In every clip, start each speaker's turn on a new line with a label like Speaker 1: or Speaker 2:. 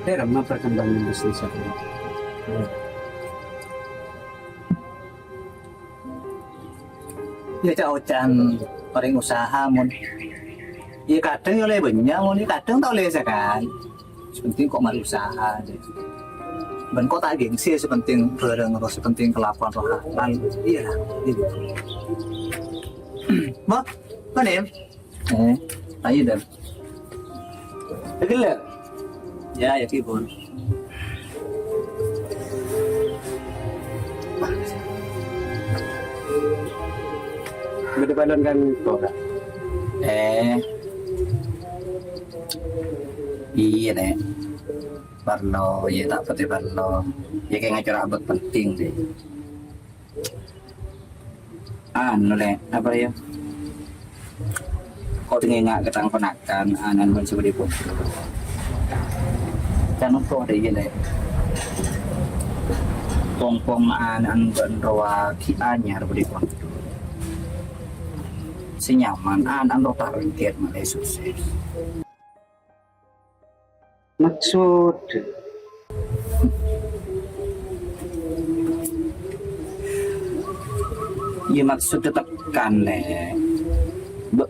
Speaker 1: Dalam perkembangan bisnis aku. Ya cak ocan paling usaha mon. Ya kadang ya oleh banyak mon, ya kadang tak oleh sekan. Sepenting kok mari usaha. Ben kok tak gengsi sepenting bareng atau sepenting kelakuan roh halal. Iya, gitu. Mak, mana ya? Ayo dan. Begila. Ya, ya kibun. Gede balon kan tora.
Speaker 2: Iya deh. Parlo, ya tak pati parlo. Ya kayak ngacur abot penting deh. Anu deh, apa ya? Kau tinggal nggak ketang penakan, anan pun seperti itu. Jangan kau deh ya deh. Pom-pom anan benroa kianya seperti itu. Senyaman anan lo target malah sukses.
Speaker 1: Maksud
Speaker 2: Ya maksud tekan deh.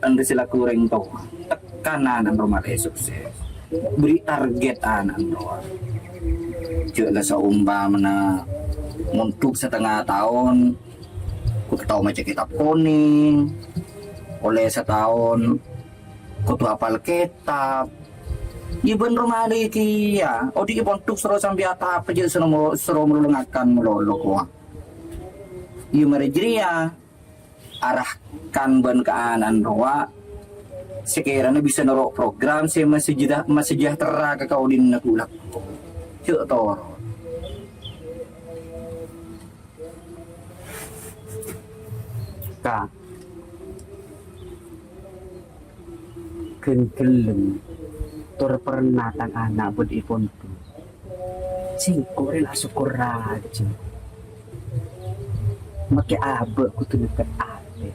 Speaker 2: Anda sila kurang tahu tekanan rumah sukses beri target anak doa juga seumpama untuk setengah tahun ku tahu macam kitab kuning oleh setahun ku tuh hafal kitab iban rumah iki ya di untuk seru sampai atap aja seru melungakan melolo kuah iya merejria arahkan ban ke anan roa sekiranya bisa nerok program saya masih sejahtera ke kau din nakulak cek toro
Speaker 1: ka kenkelem tur pernatan anak bud ipon tu singkore lah syukur raja make abe kutu dekat abe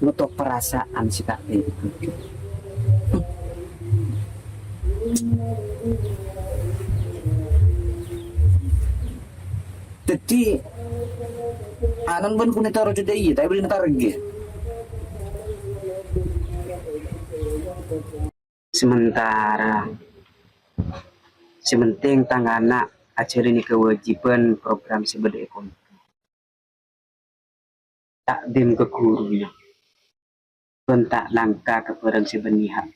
Speaker 1: nutup perasaan si kak itu
Speaker 2: jadi anan ban punya taruh jadi iya tapi beli target
Speaker 1: sementara sementing tanggana acara ini kewajiban program sebeda ekonomi takdim ke gurunya bentak langkah ke barang sebenihan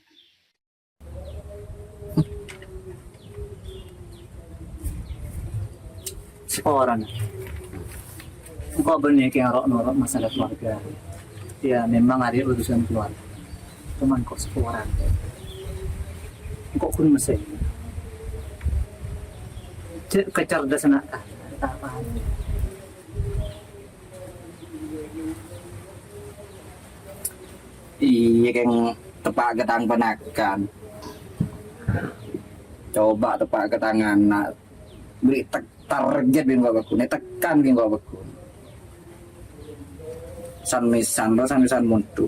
Speaker 3: Seorang kok benih yang norok masalah keluarga ya memang ada urusan keluarga cuman kok seorang kok kun mesin kecerdasan apa
Speaker 2: iya yang tepak ketang penakan coba tepak ke tangan nak beri target bin gua bakun tekan bin gua bakun san misan muntu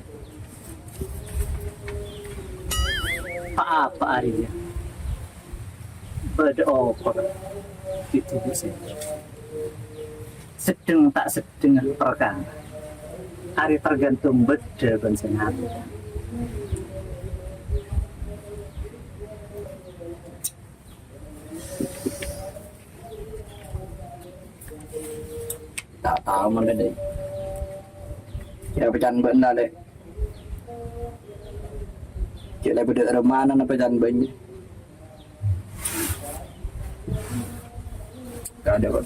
Speaker 3: apa harinya berdoa itu bisa sedang tak sedang perkara hari tergantung beda bensenat
Speaker 2: tak tahu mana deh kita pecan benda deh kita beda mana pecan benda gak ada kok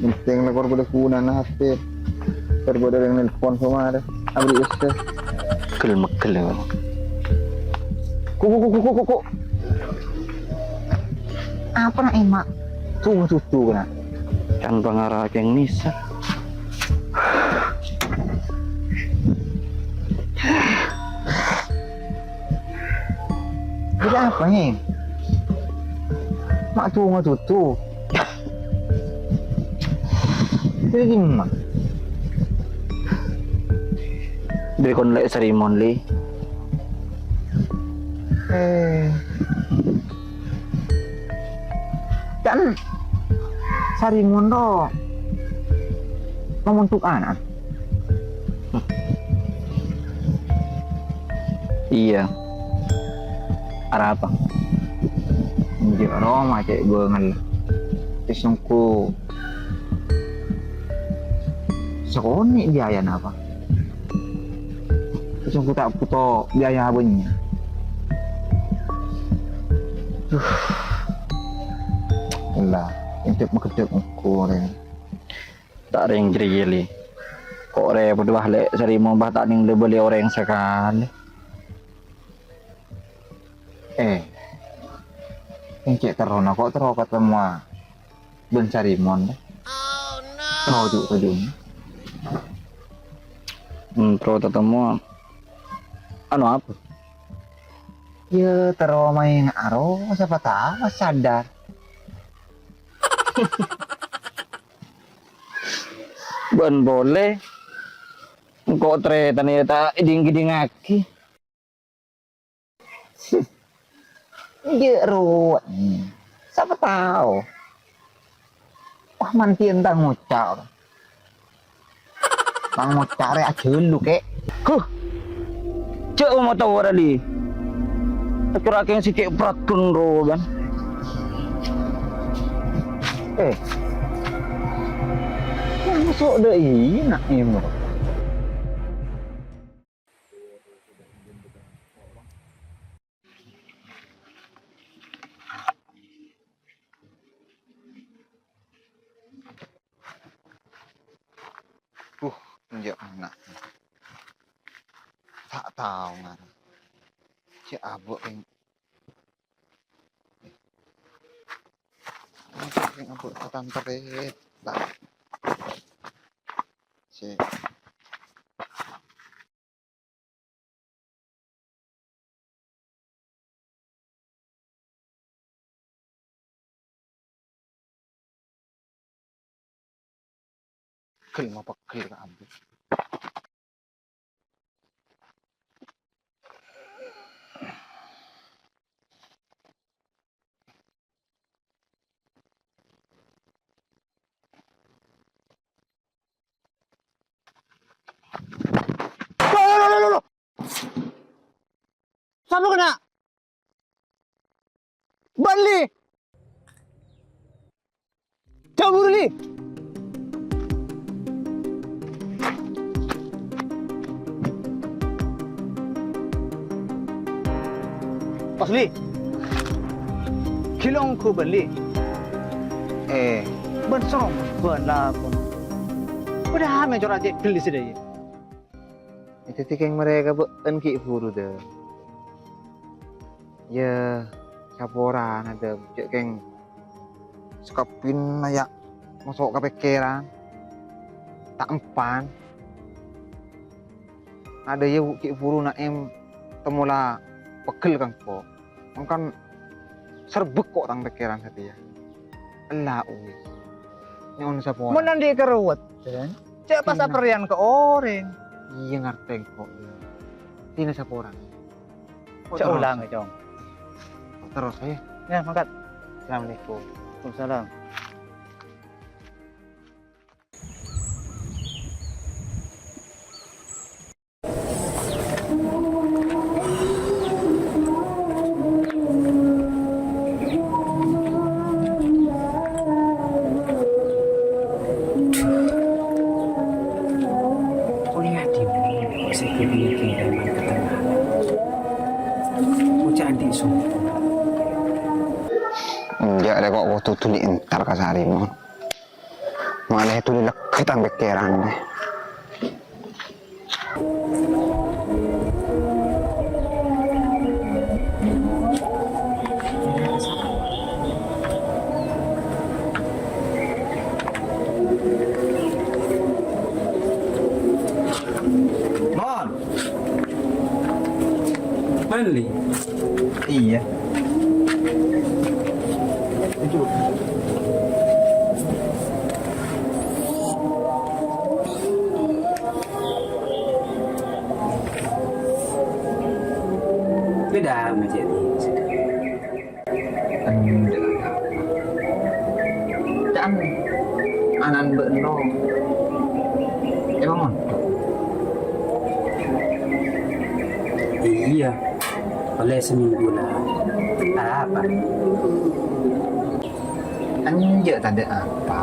Speaker 4: penting lah korban kuna na hati terbodoh yang nelpon sama ada abri este
Speaker 1: mekel ya
Speaker 4: kuku
Speaker 5: apa nak emak
Speaker 4: tuh kena
Speaker 1: kan pengarah yang nisa
Speaker 4: jadi apa nih mak tuh jadi gimana
Speaker 2: Dari kon lek Sarimon li.
Speaker 4: Dan Sarimon do memuntuk anak.
Speaker 2: Iya. Arah apa?
Speaker 4: Jadi Roma cek gue ngel. Isungku sekoni biaya apa? Isungku tak puto biaya abenya. Lah, intip makedek aku ren.
Speaker 2: Tak ring jeri kok re berdua lek Sarimon bah tak ning beli orang sekali.
Speaker 4: Yang cek terona kok terus ketemu Ben Sarimon deh. Oh no. Tujuh.
Speaker 2: Terus ketemu anu apa?
Speaker 4: Ya terus main aro siapa tahu sadar.
Speaker 2: Ben boleh. Kok ternyata nih tak iding-iding aki.
Speaker 4: Iya ruwet. Siapa tahu. Wah mantiin tang ngucap. Tang ngucap re aja lu kek.
Speaker 2: Huh. Cek mau tahu ada li. Kira yang si cek pratun ro kan.
Speaker 4: Masuk deh nak emo. Ya anak. Tak tahu ngan. Si abuk yang abuk katan terit. Tak. Si kel ngapa kel ka abuk. Loh. Siapa kena? Bali. Cabur li. Pasli. Kilong ku bali. Ben song ben lah pun. Udah me corak cek beli sedaya. Itu tikeng mereka ben ki furu deh. Ya, caporan ada cek keng sekapin ayak masuk ke pikiran tak empan ada ya ki furu nak em temula pegel kang po kan serbek kok tang pikiran hati ya elah uwi ini on saporan
Speaker 3: Mun nanti keruwet kan. Cek pas aperian ke orang.
Speaker 4: iya ngerti kok ini saporan
Speaker 3: Cek ulang ya, Cong.
Speaker 4: terus ya
Speaker 3: Ya, mangkat.
Speaker 4: Assalamualaikum.
Speaker 3: Waalaikumsalam.
Speaker 4: Ya ada kok waktu itu diintar ke Sarimon. Malah itu dileket ang pikiran.
Speaker 2: Mon. Bali.
Speaker 1: Iya.
Speaker 2: Itu. Sudah menjadi.
Speaker 4: Dan anan beno emang
Speaker 2: Iya. Oleh seminggu lah. Apa?
Speaker 4: anje tanda apa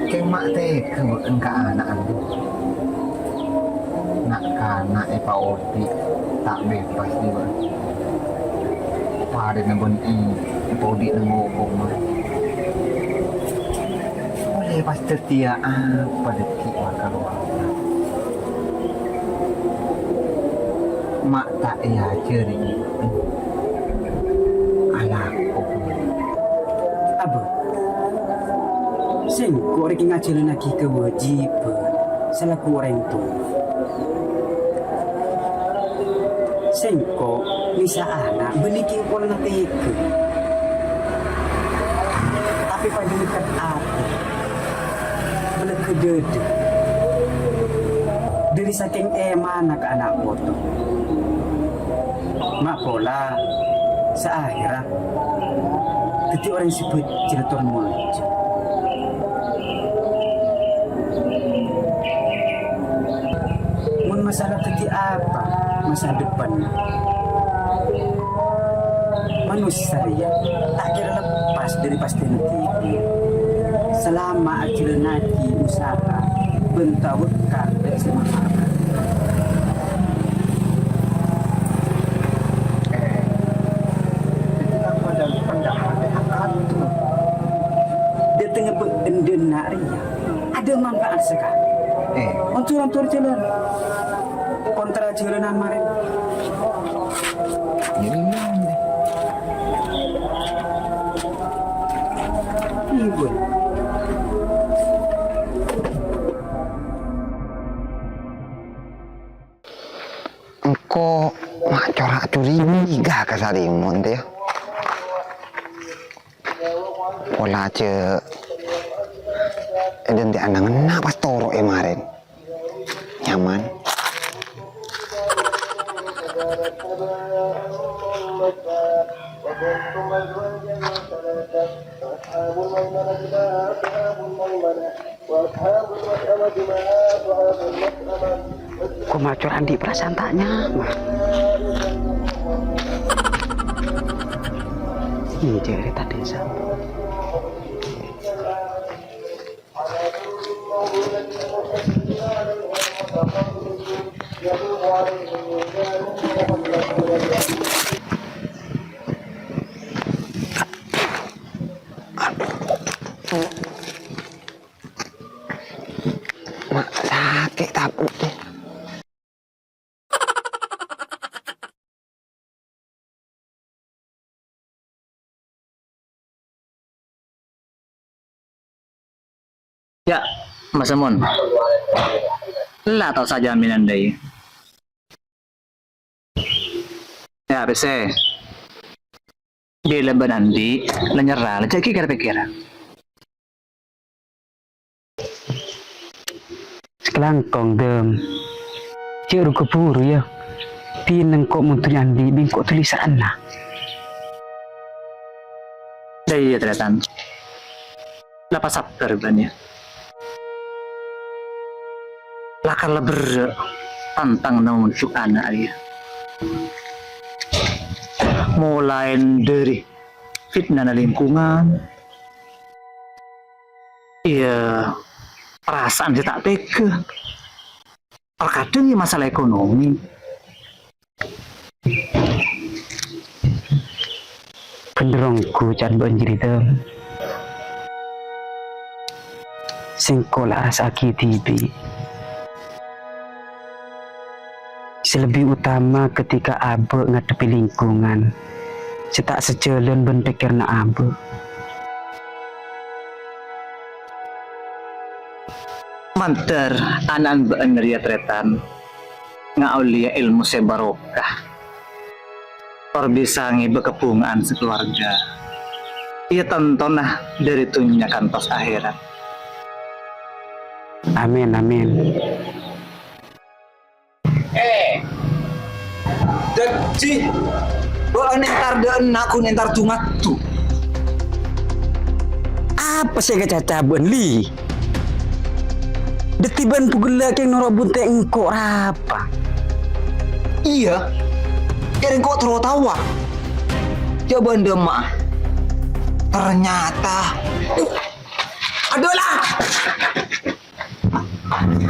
Speaker 4: keng mak teh kemudian ke anak anu nak kana epa odi tak bebas di bawah pada nabon epa odi nangobong mah oleh pas setia apa detik maka luar mak tak ya ceri alako
Speaker 2: Apa? Sen korek ngajarin lagi kewajiban selaku orang tua. Sen kok bisa anak benikin pola nanti ke. Tapi pada dekat apa? Boleh kedede. Dari saking emana ke anak foto. Mak pola seakhirnya ketika orang sebut cerita aja. Mun masalah ketika apa? Masa depan. Manusia ya tak kira lepas dari pasti nanti. Selama akhirnya nanti usaha bentawekkan dari semangat. Dia tengah berdendaria. Ada manfaat sekali. Untuk jalan kontra jalanan kemarin. Ibu.
Speaker 4: engko mak corak curiga ke sarimun teh pola ce dan di anang pas toro kemarin nyaman
Speaker 2: Kok macor Andi perasaan tak nyaman. Ini cerita desa.
Speaker 4: mak sakit takut deh
Speaker 3: Ya, Mas Amun. Lah tahu saja minan dai. Ya, bisa. Di lemban andi, lenyerah, jadi kira-kira.
Speaker 2: Sekelangkong dem. Cik keburu ya. Pineng kok muntun Andi bingkok tulisan lah.
Speaker 3: Iya, ternyata. Lepas sabar banyak. Lakar leber tantang namun cuk anak ya. Mulai dari fitnah lingkungan, iya perasaan saya tak tega. Terkadang ya masalah ekonomi.
Speaker 2: Penderongku can banjir itu. Singkola sakit tibi. Selebih utama ketika abe ngadepi lingkungan, cetak sejalan berpikir na abe.
Speaker 3: Mantar anan bener ya tretan ngaulia ilmu sebarokah. Bisa ngibe kebungaan sekeluarga. Ia tontonah dari tunyakan tos akhirat.
Speaker 2: Amin amin. Ci. Bo nentar de aku nentar tungat tu.
Speaker 5: Apa sih kecacaban li? Detiban pugula keng norok bunte engkau apa?
Speaker 2: Iya. Kira kok terus tawa. Coba mah. Ternyata adalah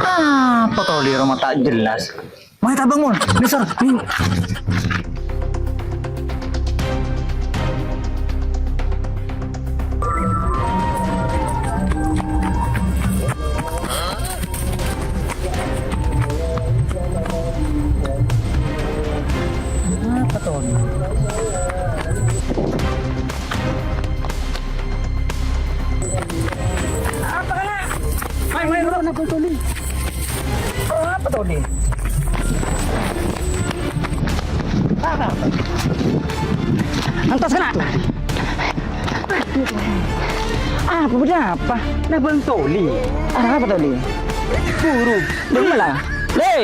Speaker 3: Apa kau di rumah tak jelas? Mana tak bangun? Nisor, nih. Apa tuh? Main dulu nak betul ni. Apa tuh ni? Apa? Antas kena. Apa berapa? Nak bentoli. Apa tuh ni? Buru. Dengarlah. Le.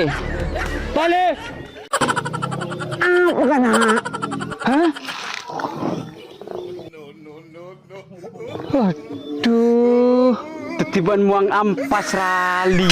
Speaker 3: Balik. Apa kena? Hah? Waduh. Tetiban muang ampas rali.